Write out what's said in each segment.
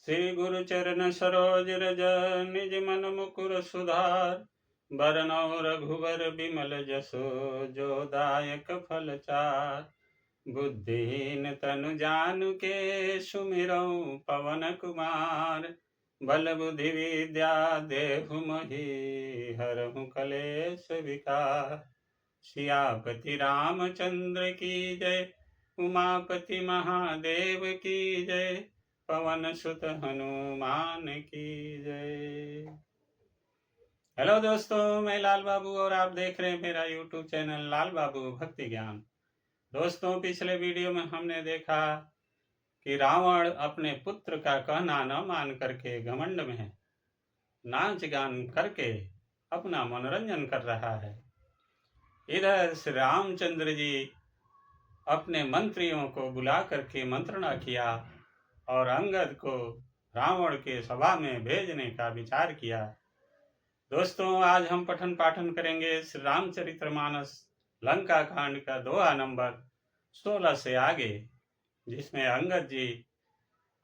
श्री गुरु चरण सरोज रज निज मन मुकुर सुधार। बरनौ रघुवर बिमल जसो जो दायक फल चार। बुद्धिहीन तनु जानुके सुमिरौ पवन कुमार। बल बुद्धि विद्या देहु मोहि हरहु कलेश विकार। सियापति रामचंद्र की जय, उमापति महादेव की जय, पवन सुत हनुमान की जय। हेलो दोस्तों, मैं लाल बाबू और आप देख रहे हैं मेरा यूट्यूब चैनल लाल बाबू भक्ति ज्ञान। दोस्तों, पिछले वीडियो में हमने देखा कि रावण अपने पुत्र का कहना न मान करके घमंड में नाच गान करके अपना मनोरंजन कर रहा है। इधर श्री रामचंद्र जी अपने मंत्रियों को बुला करके मंत्रणा किया और अंगद को रावण के सभा में भेजने का विचार किया। दोस्तों, आज हम पठन पाठन करेंगे श्री रामचरितमानस लंका कांड का दोहा नंबर 16 से आगे, जिसमें अंगद जी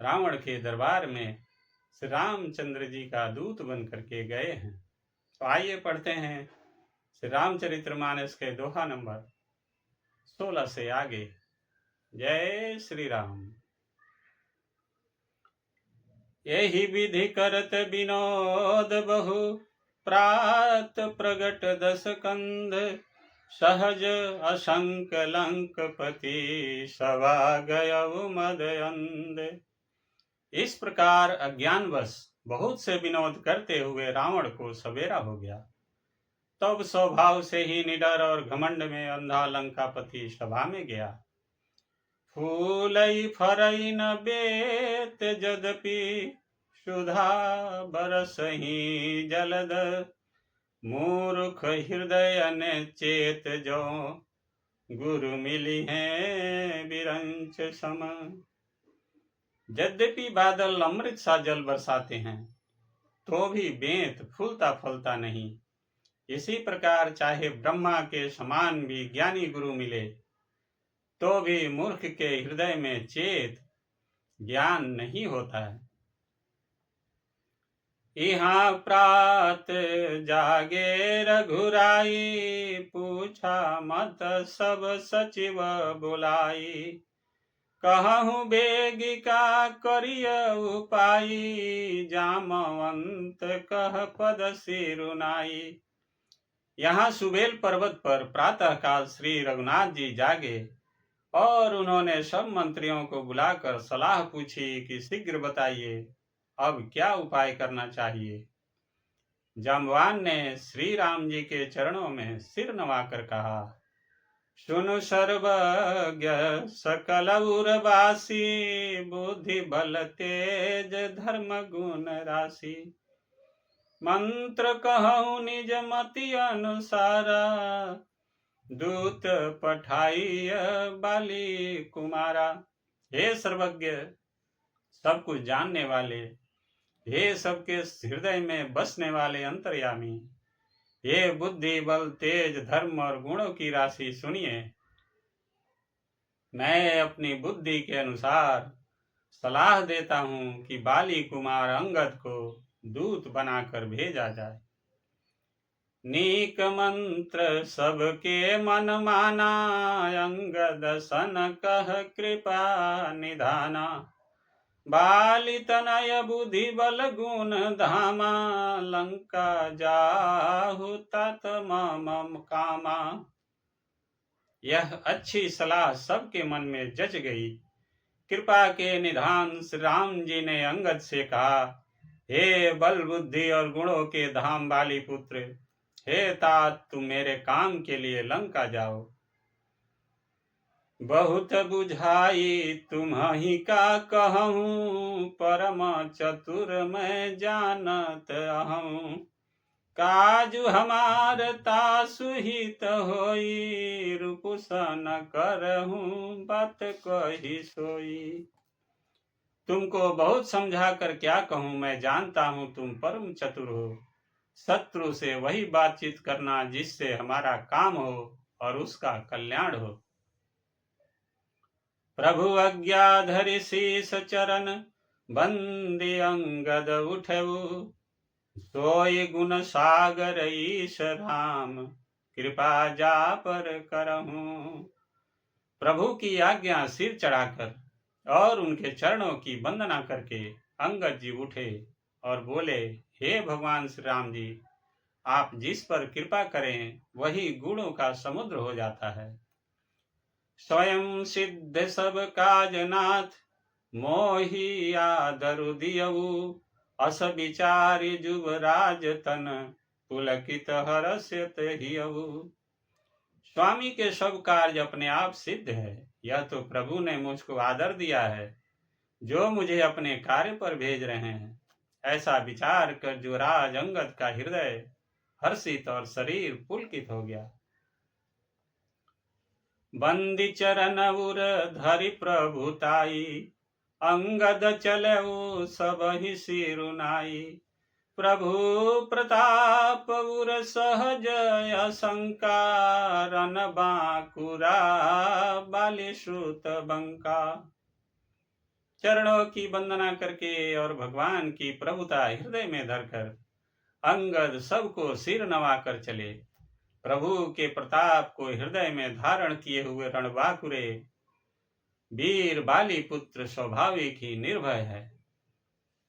रावण के दरबार में श्री रामचंद्र जी का दूत बन करके गए हैं। तो आइए पढ़ते हैं श्री रामचरितमानस के दोहा नंबर 16 से आगे। जय श्री राम। यही विधि करत विनोद बहु, प्रात प्रगट दस कंद। सहज असंक लंकपति, सभा गयउ मद अंध। इस प्रकार अज्ञानवश बहुत से विनोद करते हुए रावण को सवेरा हो गया। तब स्वभाव से ही निडर और घमंड में अंधा लंकापति सभा में गया। फूलई फरई न बेत यद्यपि, सुधा बरसहि जलद। मूर्ख हृदय ने चेत जो, गुरु मिली है बिरंच सम। यद्यपि बादल अमृत सा जल बरसाते हैं, तो भी बेंत फूलता फलता नहीं। इसी प्रकार चाहे ब्रह्मा के समान भी ज्ञानी गुरु मिले, तो भी मूर्ख के हृदय में चेत ज्ञान नहीं होता है। यहाँ प्रात जागे रघुराई, पूछा मत सब सचिव बुलाई। कहूँ बेगिका करिय उपाई, जामवंत कह पद सिरुनाई। यहाँ सुबेल पर्वत पर प्रातः काल श्री रघुनाथ जी जागे और उन्होंने सब मंत्रियों को बुलाकर सलाह पूछी कि शीघ्र बताइए, अब क्या उपाय करना चाहिए। जाम्बवान ने श्री राम जी के चरणों में सिर नवाकर कहा, सुनु सर्वज्ञ सकल उर्वासी, बुद्धि बल तेज धर्म गुण राशि। मंत्र कहूँ निज मति अनुसारा, दूत पठाई बाली कुमारा। हे सर्वज्ञ, सब कुछ जानने वाले, हे सबके हृदय में बसने वाले अंतर्यामी, हे बुद्धि बल तेज धर्म और गुणों की राशि, सुनिए। मैं अपनी बुद्धि के अनुसार सलाह देता हूं कि बाली कुमार अंगद को दूत बनाकर भेजा जाए। नीक मंत्र सबके मन माना, अंगद सन कह कृपा निधाना। बाली तनय बुद्धि बल गुण धामा, लंका जाहु तात मम कामा। यह अच्छी सलाह सबके मन में जच गई। कृपा के निधान श्री राम जी ने अंगद से कहा, हे बल बुद्धि और गुणों के धाम बाली पुत्र, हे तात, तुम मेरे काम के लिए लंका जाओ। बहुत बुझाई तुम्हि का कहूँ, परम चतुर मैं जानत अहूँ। काजु हमार तासु हित होई, रुपुसन करहूँ बात कही सोई। तुमको बहुत समझा कर क्या कहूँ, मैं जानता हूँ तुम परम चतुर हो। शत्रु से वही बातचीत करना जिससे हमारा काम हो और उसका कल्याण हो। प्रभु आज्ञा धरि शीस चरण, बंदी अंगद उठऊ, सोय गुण सागर ईश राम, कृपा जा पर करहूं। प्रभु की आज्ञा सिर चढ़ाकर और उनके चरणों की वंदना करके अंगद जी उठे और बोले, हे भगवान श्री राम जी, आप जिस पर कृपा करें वही गुणों का समुद्र हो जाता है। स्वयं सिद्ध सब काजनाथ, मोहि आदरु दियऊ, अस विचारि जुवराज तन, पुलकित हर्षित हियऊ। स्वामी के सब कार्य अपने आप सिद्ध है, यह तो प्रभु ने मुझको आदर दिया है जो मुझे अपने कार्य पर भेज रहे हैं। ऐसा विचार कर जो राज अंगद का हृदय हर्षित और शरीर पुलकित हो गया। बंदी चरण उर धरि प्रभुताई, अंगद चलऊ सब ही सिरुनाई। प्रभु प्रताप उर सहज असंका, रन बांकुरा बाली श्रुत बंका। चरणों की वंदना करके और भगवान की प्रभुता हृदय में धरकर अंगद सबको सिर नवाकर चले। प्रभु के प्रताप को हृदय में धारण किए हुए रणबांकुरे वीर बाली पुत्र स्वाभाविक ही निर्भय है।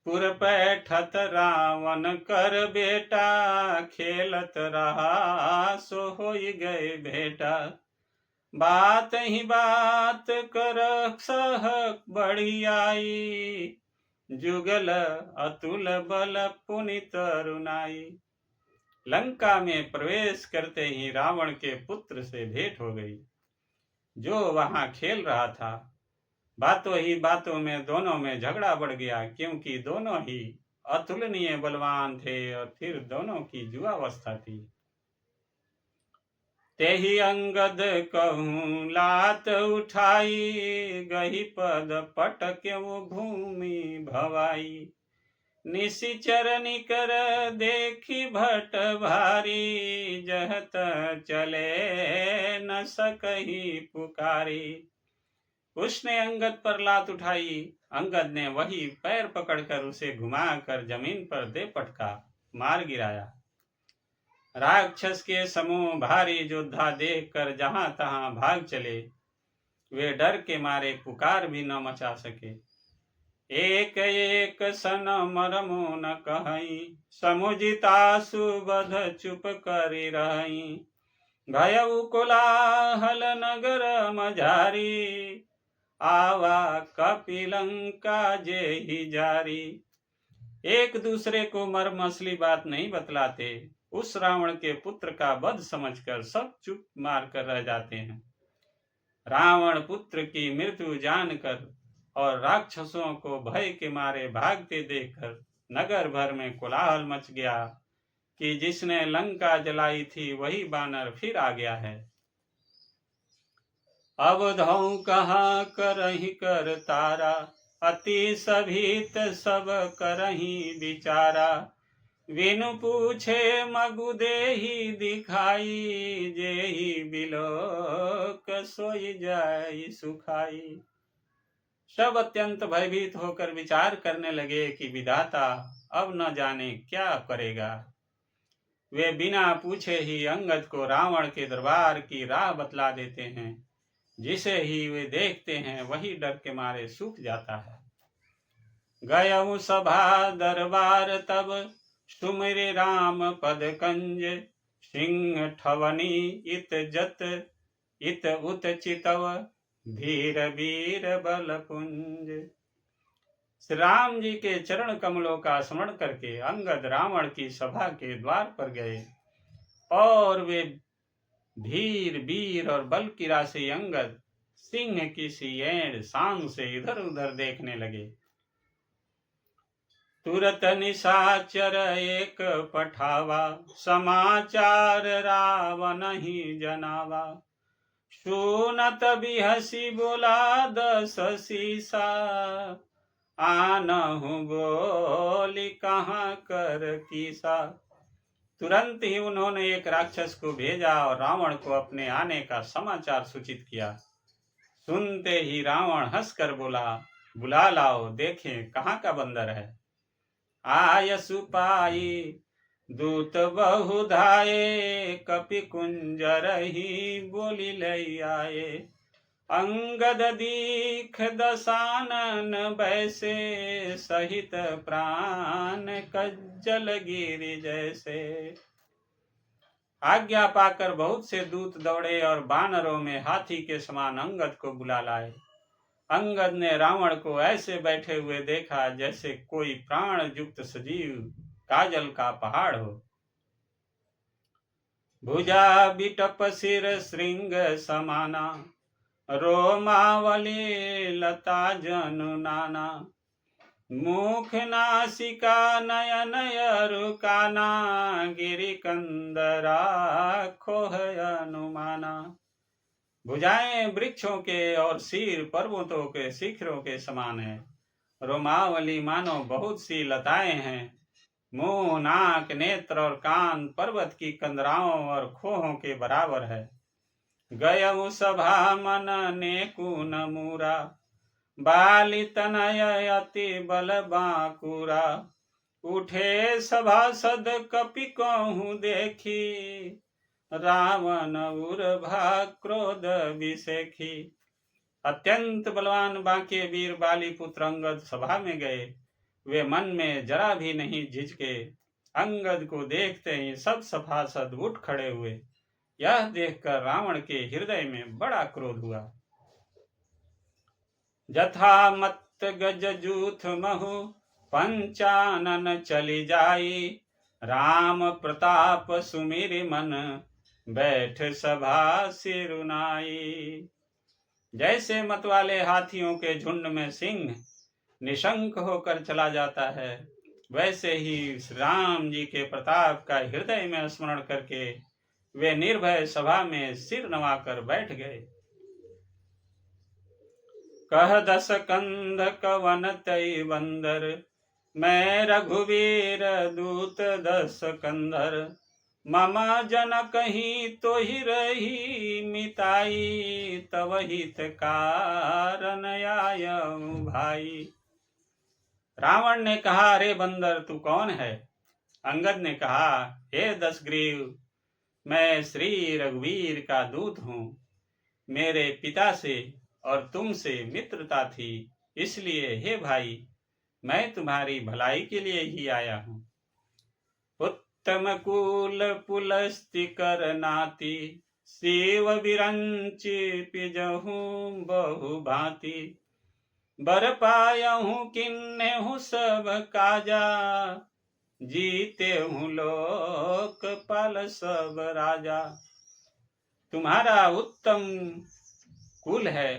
पुर पैठत रावण कर बेटा, खेलत रहा सो होई गए भेटा। बात ही बात कर सह बढ़ियाई, जुगल अतुल बल पुनित रुनाई। लंका में प्रवेश करते ही रावण के पुत्र से भेंट हो गई, जो वहां खेल रहा था। बातों ही बातों में दोनों में झगड़ा बढ़ गया, क्योंकि दोनों ही अतुलनीय बलवान थे और फिर दोनों की जुआवस्था थी। तेहि अंगद कहूँ लात उठाई, गही पद पटक्यऊ भूमि भवाई। निशिचर निकर देखी भट भारी, जहत चले न सकही पुकारी। उसने अंगद पर लात उठाई, अंगद ने वही पैर पकड़कर उसे घुमाकर जमीन पर दे पटका, मार गिराया। राक्षस के समूह भारी योद्धा देखकर जहां तहां भाग चले, वे डर के मारे पुकार भी न मचा सके। एक एक सन मरमु न कहई, समुजिता सुबध चुप करी रही। भयउ कोलाहल नगर मझारी, आवा कपिलंका जेहि जारी। एक दूसरे को मर्म असली बात नहीं बतलाते। उस रावण के पुत्र का वध समझकर सब चुप मारकर रह जाते हैं। रावण पुत्र की मृत्यु जानकर और राक्षसों को भय के मारे भागते देखकर नगर भर में कोलाहल मच गया कि जिसने लंका जलाई थी वही बानर फिर आ गया है। अब धौ कहाँ करही कर तारा, अति सभीत सब करही विचारा। विनु पूछे मगु देहि दिखाई, जेहि बिलोक सोई जाई सुखाई। सब अत्यंत भयभीत होकर विचार करने लगे कि विधाता अब न जाने क्या करेगा। वे बिना पूछे ही अंगद को रावण के दरबार की राह बतला देते हैं। जिसे ही वे देखते हैं वही डर के मारे सूख जाता है। गयऊ सभा दरबार तब, सुमिरे राम पद कंज। सिंह ठवनी इत जत इत उत चितव, धीर वीर बल पुंज। श्री राम जी के चरण कमलों का स्मरण करके अंगद रावण की सभा के द्वार पर गए और वे धीर वीर और बल की राशि अंगद सिंह की सी ऐंठ शान से इधर उधर देखने लगे। तुरत निशाचर एक पठावा, समाचार रावण ही जनावा। सुनत बिहसी बोला दस सीसा, आनहु बोली कहाँ कर कीसा। तुरंत ही उन्होंने एक राक्षस को भेजा और रावण को अपने आने का समाचार सूचित किया। सुनते ही रावण हंसकर बोला, बुला लाओ, देखें कहाँ का बंदर है। आयसु पाई दूत बहु धाये, कपि कुंजर ही बोली लई आए। अंगद दीख दसानन बैसे, सहित प्राण कज्जल गिरि जैसे। आज्ञा पाकर बहुत से दूत दौड़े और बानरों में हाथी के समान अंगद को बुला लाए। अंगद ने रावण को ऐसे बैठे हुए देखा जैसे कोई प्राण युक्त सजीव काजल का पहाड़ हो। भुजा बिटप सिर श्रृंग समाना, रोमावली लता जनु नाना। मुख नासिका नयन अरु काना, गिरि कंदरा खोह अनुमाना। भुजाएं वृक्षों के और सिर पर्वतों के शिखरों के समान है। रोमावली मानो बहुत सी लताएं हैं। मुंह, नाक, नेत्र और कान पर्वत की कंदराओं और खोहों के बराबर है। गयउ सभा मन नेकुन मूरा, बाली तनय अति बल बांकुरा। उठे सभासद कपि कहूँ देखी, रावण उर्भा क्रोध विसेखी। अत्यंत बलवान बांके वीर बाली पुत्र अंगद सभा में गए। वे मन में जरा भी नहीं झिझके। अंगद को देखते ही सब सभासद उठ खड़े हुए। यह देखकर रावण के हृदय में बड़ा क्रोध हुआ। जथा मत गज जूथ महु, पंचानन चली जाई। राम प्रताप सुमिरि मन, बैठ सभा सिरुनाई। जैसे मतवाले हाथियों के झुंड में सिंह निशंक होकर चला जाता है, वैसे ही राम जी के प्रताप का हृदय में स्मरण करके वे निर्भय सभा में सिर नवाकर बैठ गए। कह दस कंध कवन तई बंदर, मैं रघुवीर दूत दस कंधर। मम जन कहीं तो ही रही मिताई, तव हित कारण आयऊ भाई। रावण ने कहा, अरे बंदर तू कौन है? अंगद ने कहा, हे दशग्रीव, मैं श्री रघुवीर का दूत हूँ। मेरे पिता से और तुमसे मित्रता थी, इसलिए हे भाई मैं तुम्हारी भलाई के लिए ही आया हूँ। उत्तम कुल पुलस्ति कर नाती, शिव विरंच पिजहूँ बहु भांति। बर पायहूँ किन्नेहूँ सब काजा, जीते हूँ लोक पाल सब राजा। तुम्हारा उत्तम कुल है,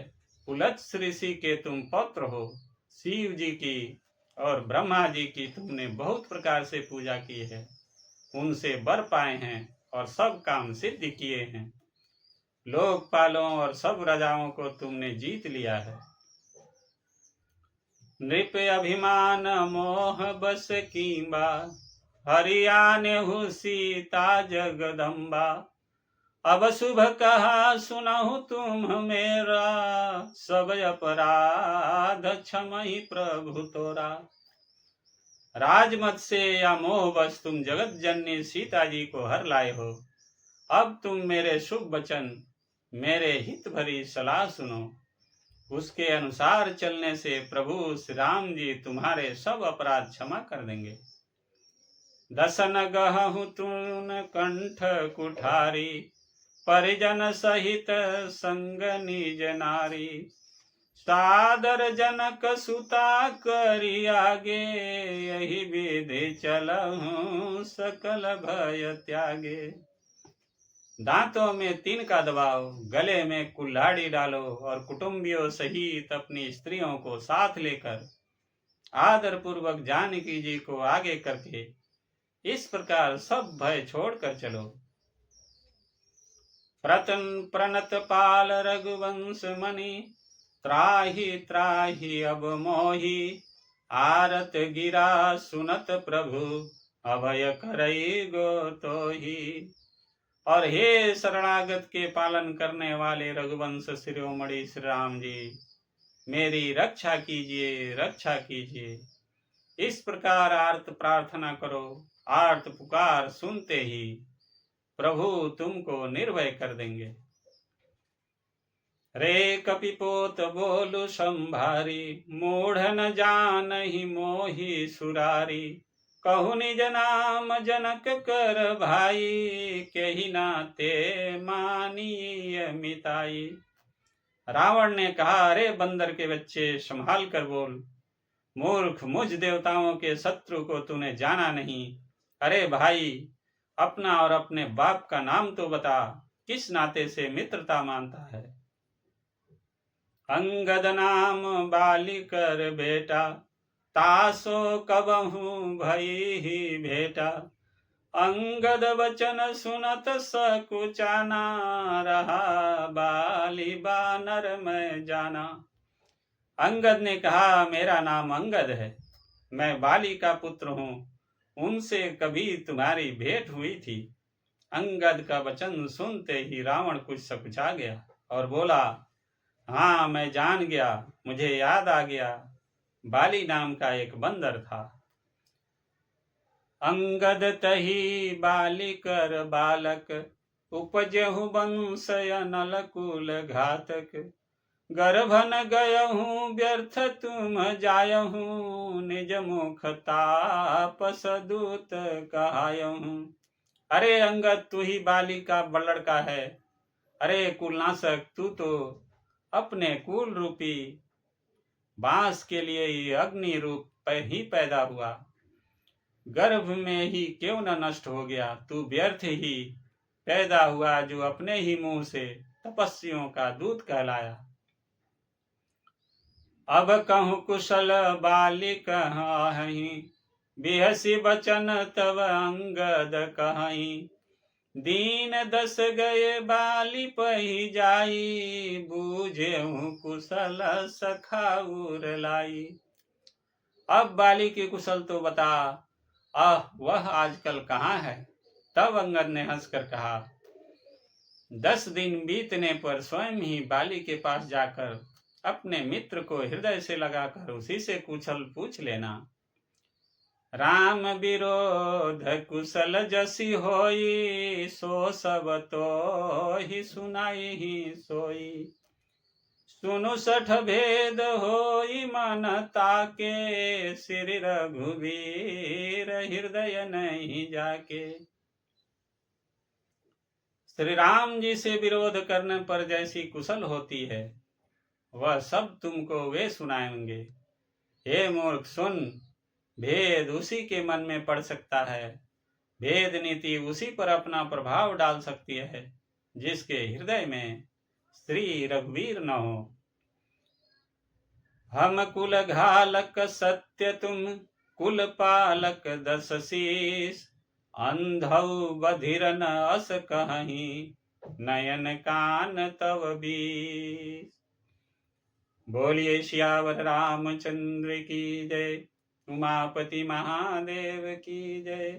पुलत्स ऋषि के तुम पौत्र हो। शिव जी की और ब्रह्मा जी की तुमने बहुत प्रकार से पूजा की है, उनसे वर पाए हैं और सब काम सिद्ध किए हैं। लोकपालों और सब राजाओं को तुमने जीत लिया है। नृप अभिमान मोह बस कींबा, हरियाने हु सीता जगदम्बा। अब शुभ कहा सुनहु तुम मेरा, सब अपराध क्षमहि प्रभु तोरा। राजमत से या मोह बस तुम जगत जननी सीता जी को हर लाए हो। अब तुम मेरे शुभ वचन, मेरे हित भरी सलाह सुनो। उसके अनुसार चलने से प्रभु श्री राम जी तुम्हारे सब अपराध क्षमा कर देंगे। दसन गहु तुन कंठ कुठारी, परिजन सहित संग निज नारी। सादर जनक सुता करी आगे, यही विधि चलहु सकल भय त्यागे। दांतों में तिनका दबाओ, गले में कुल्हाड़ी डालो और कुटुंबियों सहित अपनी स्त्रियों को साथ लेकर आदर पूर्वक जानकी जी को आगे करके इस प्रकार सब भय छोड़कर चलो। प्रतन प्रणत पाल रघुवंश मणि, त्राहि त्राहि अब मोहि। आरत गिरा सुनत प्रभु, अभय करई गो तोहि। और हे शरणागत के पालन करने वाले रघुवंश शिरोमणि श्री राम जी, मेरी रक्षा कीजिए, रक्षा कीजिए। इस प्रकार आर्त प्रार्थना करो। आर्त पुकार सुनते ही प्रभु तुमको निर्भय कर देंगे। रे कपिपोत बोलु संभारी, मूढ़ न जानहि मोहि सुरारी। कहु निज नाम जनक कर भाई, केहि नाते मानिय मिताई। रावण ने कहा, अरे बंदर के बच्चे, संभाल कर बोल। मूर्ख, मुझ देवताओं के शत्रु को तूने जाना नहीं। अरे भाई, अपना और अपने बाप का नाम तो बता, किस नाते से मित्रता मानता है। अंगद नाम बालिकर बेटा, तासो कबहू भई ही भेटा। अंगद वचन सुनत सकुचाना, रहा बाली बानर में जाना। अंगद ने कहा, मेरा नाम अंगद है, मैं बाली का पुत्र हूँ, उनसे कभी तुम्हारी भेंट हुई थी। अंगद का वचन सुनते ही रावण कुछ सकुचा गया और बोला, हाँ मैं जान गया, मुझे याद आ गया, बाली नाम का एक बंदर था। अंगद तही बालिकर बालक, उपजहु वंश अनल कुल घातक। गर्भ न गयहूँ व्यर्थ तुम जायहूँ, निज मुख तापस दूत कहायहूँ। अरे अंगद, तू ही बाली का लड़का है। अरे कुलनाशक, तू तो अपने कुल रूपी बांस के लिए ही अग्नि रूप ही पैदा हुआ, गर्भ में ही क्यों न नष्ट हो गया। तू व्यर्थ ही पैदा हुआ, जो अपने ही मुंह से तपस्वियों का दूत कहलाया। अब कहूँ कुशल बाली कहाही, बिहसी बचन तब अंगद कहाई। दीन दस गए बाली पही जाई, बूझेहूँ कुशल सखाउर लाई। अब बाली की कुशल तो बता, वह आजकल कहाँ है। तब अंगद ने हंसकर कहा, 10 दिन बीतने पर स्वयं ही बाली के पास जाकर अपने मित्र को हृदय से लगाकर उसी से कुशल पूछ लेना। राम विरोध कुशल जसी होई, सो सब तो ही सुनाई ही सोई। सुनु 60 भेद होई मन ताके, श्री रघुवीर हृदय नहीं जाके। श्री राम जी से विरोध करने पर जैसी कुशल होती है, वह सब तुमको वे सुनाएंगे। हे मूर्ख, सुन, भेद उसी के मन में पड़ सकता है, भेद नीति उसी पर अपना प्रभाव डाल सकती है जिसके हृदय में श्री रघुवीर न हो। हम कुल घालक सत्य तुम, कुल पालक 10 शीस। अंधौ बधिर न अस कहीं, नयन कान तव बीस। बोलिए सियावर रामचंद्र की जय, उमापति महादेव की जय,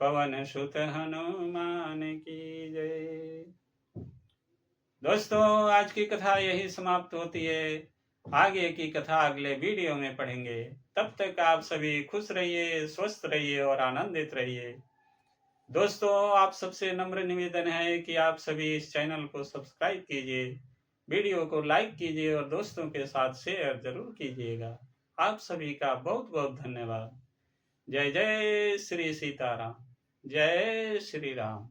पवन सुत हनुमान की जय। दोस्तों, आज की कथा यही समाप्त होती है। आगे की कथा अगले वीडियो में पढ़ेंगे। तब तक आप सभी खुश रहिए, स्वस्थ रहिए और आनंदित रहिए। दोस्तों, आप सबसे नम्र निवेदन है कि आप सभी इस चैनल को सब्सक्राइब कीजिए, वीडियो को लाइक कीजिए और दोस्तों के साथ शेयर जरूर कीजिएगा। आप सभी का बहुत बहुत धन्यवाद। जय जय श्री सीताराम, जय श्री राम।